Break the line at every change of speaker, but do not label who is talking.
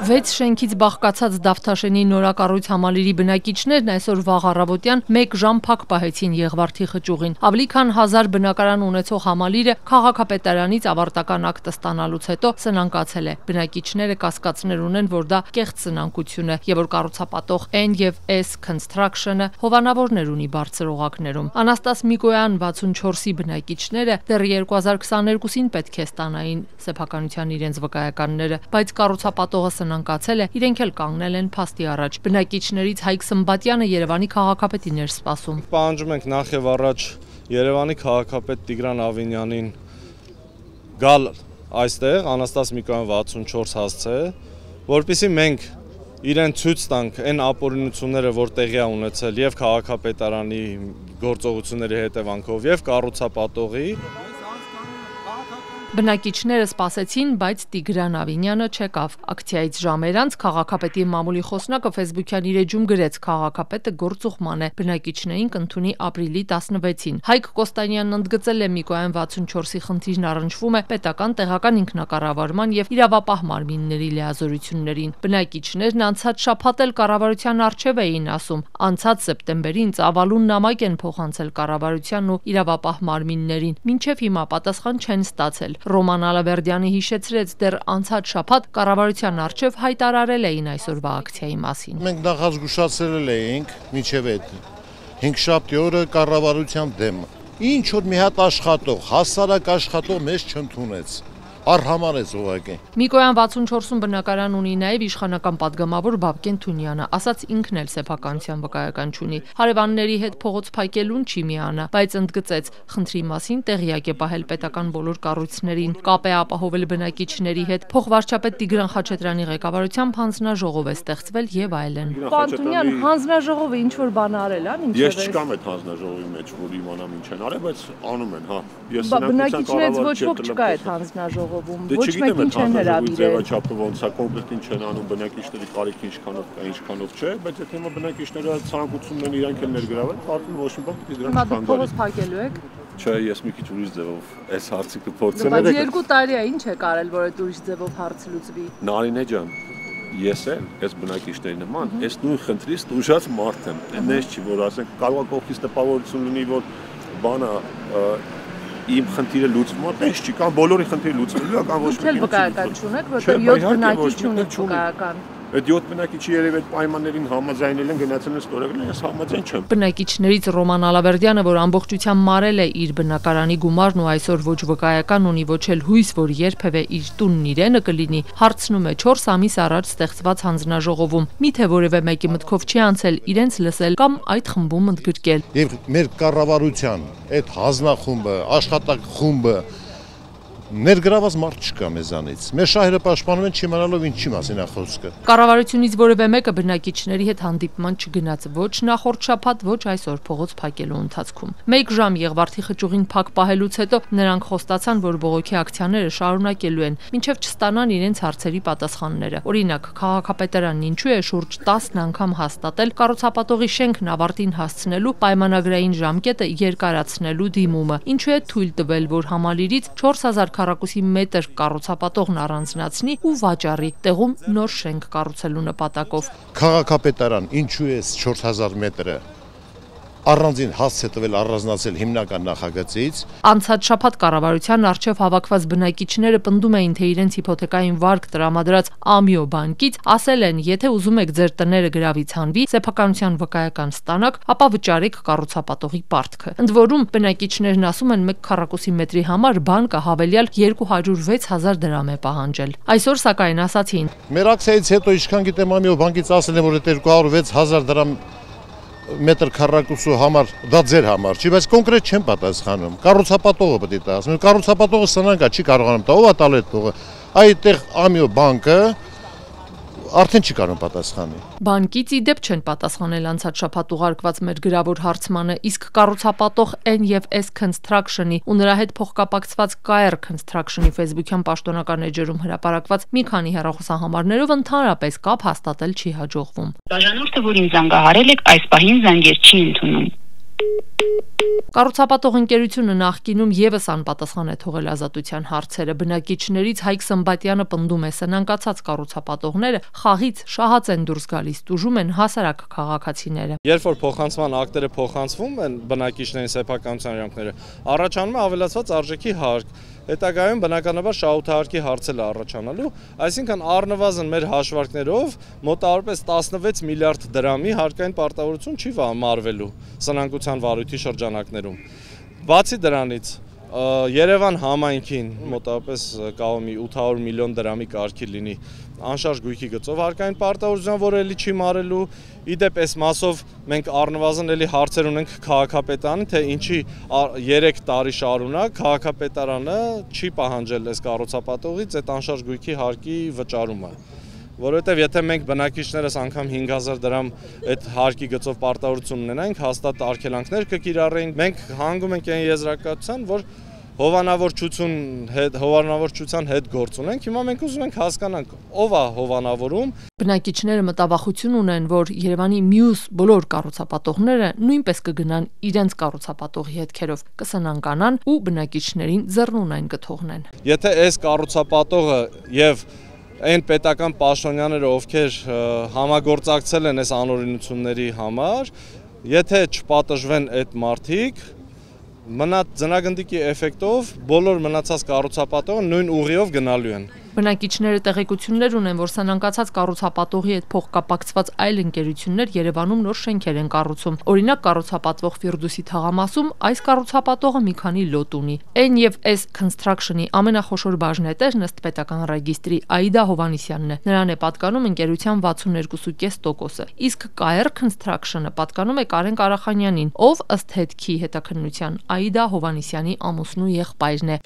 Վեց շենքից բաղկացած Դավթաշենի նորակառույց համալիրի բնակիչներն այսօր վաղ առավոտյան 1 ժամ փակ պահեցին Եղվարդի խճուղին։ Ավելի քան 1000 բնակարան ունեցող համալիրը քաղաքապետարանից ավարտական ակտը ստանալուց հետո սնանկացել է։ Բնակիչները կասկածներ ունեն, որ դա կեղծ սնանկություն է եւ որ կառուցապատող N&S Construction-ը հովանավորներ ունի բարձր օղակներում։ Անաստաս Միկոյան 64-ի բնակիչները դեռ 2022-ին պետք է ստանային սեփականության իրենց վկայականները, բայց կառուցապատողը սնանկացել է, իրենք էլ կանգնել են փաստի առաջ։ Բնակիչներից Հայկ Սմբատյանը Երևանի քաղաքապետին էր սպասում։
Պահանջում ենք նախ եւ առաջ Երևանի քաղաքապետ Տիգրան Ավինյանին գալ այստեղ, Անաստաս Միկոյան 64 հասցե, որպեսզի մենք իրեն ցույց տանք այն ապօրինությունները, որ տեղի է ունեցել եւ քաղաքապետարանի գործողությունների հետևանքով եւ կառուցապատողի։
Բնակիչները սպասեցին, բայց Տիգրան Ավինյանը չեկավ։ Ակցիայից ժամեր անց քաղաքապետի մամուլի խոսնակը Facebook-յան իր էջում գրեց. «Քաղաքապետը գործուղման է, բնակիչներին կընդունի ապրիլի 16-ին»։ Հայկ Կոստանյանն ընդգծել է Միկոյան 64-ի խնդիրն առնչվում է պետական տեղական ինքնակառավարման եւ իրավապահ մարմինների լիազորություններին։ Բնակիչներն անցած շաբաթ էլ կառավարության առջեւ էին ասում, անցած սեպտեմբերին ծավալուն նամակ են փոխանցել կառավարությանն ու իրավապահ մարմիններին, մինչեւ հիմա պատասխան չեն ստացել։ Ռոման Ալավերդյանը հիշեցրեց, դեռ անցած շաբաթ կառավարության առջև հայտարարել էին այսօրվա ակցիայի մասին։
Մենք նախազգուշացրել էինք մինչև այդ 5-7 օրը կառավարության դեմ։ Ինչ որ մի հատ աշխատող, հասարակ աշխատող մեզ չընդունեց։ Արհամարեց ուղղակի։
Միկոյան 64-ում բնակարան ունի նաև իշխանական պատգամավոր Բաբկեն Թունյանը, ասաց ինքն էլ սեփականության վկայական չունի։ Հարևանների հետ փողոց փակելուն չի միանա, բայց ընդգծեց, խնդրի մասին տեղյակ է պահել պետական բոլոր կառույցներին, կապ է ապահովել բնակիչների հետ, փոխվարչապետ Տիգրան Խաչատրյանի ղեկավարությամբ հանձնաժողով է ստեղծվել եւ այլն։
Պարոն Թունյան, հանձնաժողովը ինչ որ բան արել է, ինչեւ։
Ես չկամ այդ հանձնաժողովի մեջ, որ իմանամ ինչ են արել, բայց անում են, հա։ Ես
բնակիչներից ոչ ոք չկա այդ հանձնաժողով։ Ոչ մեկին չեն հրավիրել։
Ձևաչափը ոնց է կոնկրետ ինչ են անում բնակիչների կարիք ինչքանով կա, ինչքանով չէ, բայց եթե հիմա բնակիչները ցանկությունն են իրանք են ներգրավել, կարծում ոչ մի բան պիտի դրանց
կանգնի։ Փողոց փակելու եք։
Չէ, ես մի քիչ ուրիշ ձևով այս հարցը կփորձեմ։
Բայց 2 տարի է, ինչ է կարել, որ այդ ուրիշ ձևով հարցը լուծվի։
Նարինե ջան, ես էլ այս բնակիչների նման, այս նույն խնդրից տուժած մարդ եմ։ Այնպես չի, որ ասենք կարող է կողքից տպավորություն լինի, որ բանը իմ խնդիրը լուծվում է, պես չի, կամ բոլորի խնդիրը լուծվելու է, կամ ոչ մեկի։
Ինչ վկայական չունեք, որտեղ 7 բնակիչ ունեք վկայական։
Այդ 7 բնակիչի երևի այդ պայմաններին համաձայնել են գնացել են ստորագրել, ես համաձայն չեմ։
Բնակիչներից Ռոման Ալավերդյանը, որ ամբողջությամբ մարել է իր բնակարանի գումարն ու այսօր ոչ վկայական ունի, ոչ էլ հույս, որ երբևէ իր տունն իրենը կլինի, հարցնում է 4 ամիս առաջ ստեղծված հանձնաժողովում, միթե որևէ մեկի մտքով չի անցել իրենց լսել կամ այդ խմբում ընդգրկել։
Եվ մեր կառավարության այդ հանձնախումբը, աշխատակցխումբը ներգրաված մարդ չկա մեզանից։ Մեր շահերը պաշտպանում են չիմանալով ինչի մասին է խոսքը։
Կառավարությունից որևէ մեկը բնակիչների հետ հանդիպման չգնաց ոչ նախորդ շաբաթ, ոչ այսօր փողոց փակելու ընթացքում։ 1 ժամ Եղվարդի խճուղին փակ պահելուց հետո նրանք խոստացան, որ բողոքի ակցիաները շարունակելու են, մինչև չստանան իրենց հարցերի պատասխանները։ Օրինակ, քաղաքապետարանն ինչու է շուրջ 10 անգամ հաստատել կառուցապատողի շենքն ավարտին հասցնելու պայմանագրային ժամկետը երկարացնելու դիմումը։ Ինչու է թույլ տվել, որ համալիրից 4000 մետր կառուցապատողն առանձնացնի ու վաճառի տեղում նոր շենք կառուցելու նպատակով։
Քաղաքապետարան ինչու է 4000 մետրը առանձին հասց է տվել առանձնացել հիմնական նախագծից։
Անցած շաբաթ կառավարության առջև հավաքված բնակիչները պնդում էին, թե իրենց հիփոթեկային վարկ տրամադրած Ամիո բանկից ասել են, եթե ուզում եք ձեր տները գրավից հանվի, սեփականության վկայական ստանաք, ապա վճարեք կառուցապատողի պարտքը։ Ընդ որում բնակիչներն ասում են 1 քառակուսի մետրի համար բանկը հավելյալ 206,000 դրամ է պահանջել։ Այսօր սակայն ասացին.
Մեր ակցիայից հետո ինչքան գիտեմ Ամիո բանկից ասել են, որ 206,000 դրամ մետր քառակուսու համար դա ձեր համար չի, բայց կոնկրետ չեն պատասխանում։ Կառուցապատողը պետք է տա, ասում են կառուցապատողը սնանկա չի կարողանում տա, ով է տալ այդ փողը։ Այդտեղ Ամիո բանկը արդեն չի կարող պատասխանի։
Բանկից ի դեպ չեն պատասխանել անցած շաբաթ ուղարկված մեր գրավոր հարցմանը, իսկ կառուցապատող N&S Construction-ի ու նրա հետ փոխկապակցված KR Construction-ի Facebook-յան պաշտոնական էջերում հրապարակված մի քանի հեռախոսահամարներով ընդհանրապես կապ հաստատել չի հաջողվում։
Բաժանորդը, որ ինձ զանգահարել եք, այս պահին զանգեր չի ընդունում։
Կառուցապատող ընկերությունը նախկինում եւս անպատասխան է թողել ազատության հարցերը։ Բնակիչներից Հայկ Սմբատյանը պնդում է, սնանկացած կառուցապատողները խաղից շահած են դուրս գալիս, տուժում են հասարակ քաղաքացիները։
Երբ որ փոխանցման ակտերը փոխանցվում են բնակիչների սեփականության իրավունքները, առաջանում է ավելացված արժեքի հարկ։ Հետագայում բնականաբար շահութահարկի հարցել է առաջանալու, այսինքն առնվազն մեր հաշվարկներով մոտավորապես 16 միլիարդ դրամի հարկային պարտավորություն չի մարվելու սնանկության վարույթի շրջանակներում։ Բացի դրանից Երևան համայնքին մոտավորապես կարող է 800 միլիոն դրամի կարգի լինի անշարժ գույքի գծով հարկային պարտավորություն, որը էլի չի մարելու։ Իդեպ այս մասով մենք առնվազն էլի հարցեր ունենք քաղաքապետարանին, թե ինչի 3 տարի շարունակ քաղաքապետարանը չի պահանջել այս կառուցապատողից այդ անշարժ գույքի հարկի վճարումը։ Որովհետև եթե մենք բնակիչներս անգամ 5000 դրամ այդ հարկի գծով պարտավորություն ունենանք, հաստատ արգելանքներ կկիրառեինք։ Մենք հանգում ենք այն եզրակացության, որ հովանավորչության հետ գործ ունենք, հիմա մենք ուզում ենք հասկանանք ով է հովանավորում։
Բնակիչները մտավախություն ունեն, որ Երևանի մյուս բոլոր կառուցապատողները նույնպես կգնան իրենց կառուցապատողի հետքերով, կսնանկանան ու բնակիչներին ձեռնունայն կթողնեն։
Եթե այս կառուցապատողը եւ այն պետական պաշտոնյաները, ովքեր համագործակցել են այս անօրինությունների համար, եթե չպատժվեն այդ մարդիկ, ձնագնդիկի էֆեկտով բոլոր մնացած կառուցապատողը նույն ուղիով գնալու են։
Բնակիչները տեղեկություններ ունեն, որ սնանկացած կառուցապատողի հետ փոխկապակցված այլ ընկերություններ Երևանում նոր շենքեր են կառուցում։ Օրինակ կառուցապատվող Ֆիրդուսի թաղամասում այս կառուցապատողը մի քանի լոտ ունի։ N&S Construction-ի ամենախոշոր բաժնետերն ըստ պետական ռեգիստրի Աիդա Հովանիսյանն է։ Նրան է պատկանում ընկերության 62.5%-ը, իսկ KR Construction-ը պատկանում է Կարեն Կարախանյանին, ով ըստ հետքի հետաքննության Աիդա Հովանիսյանի ամուսնու եղբայրն է։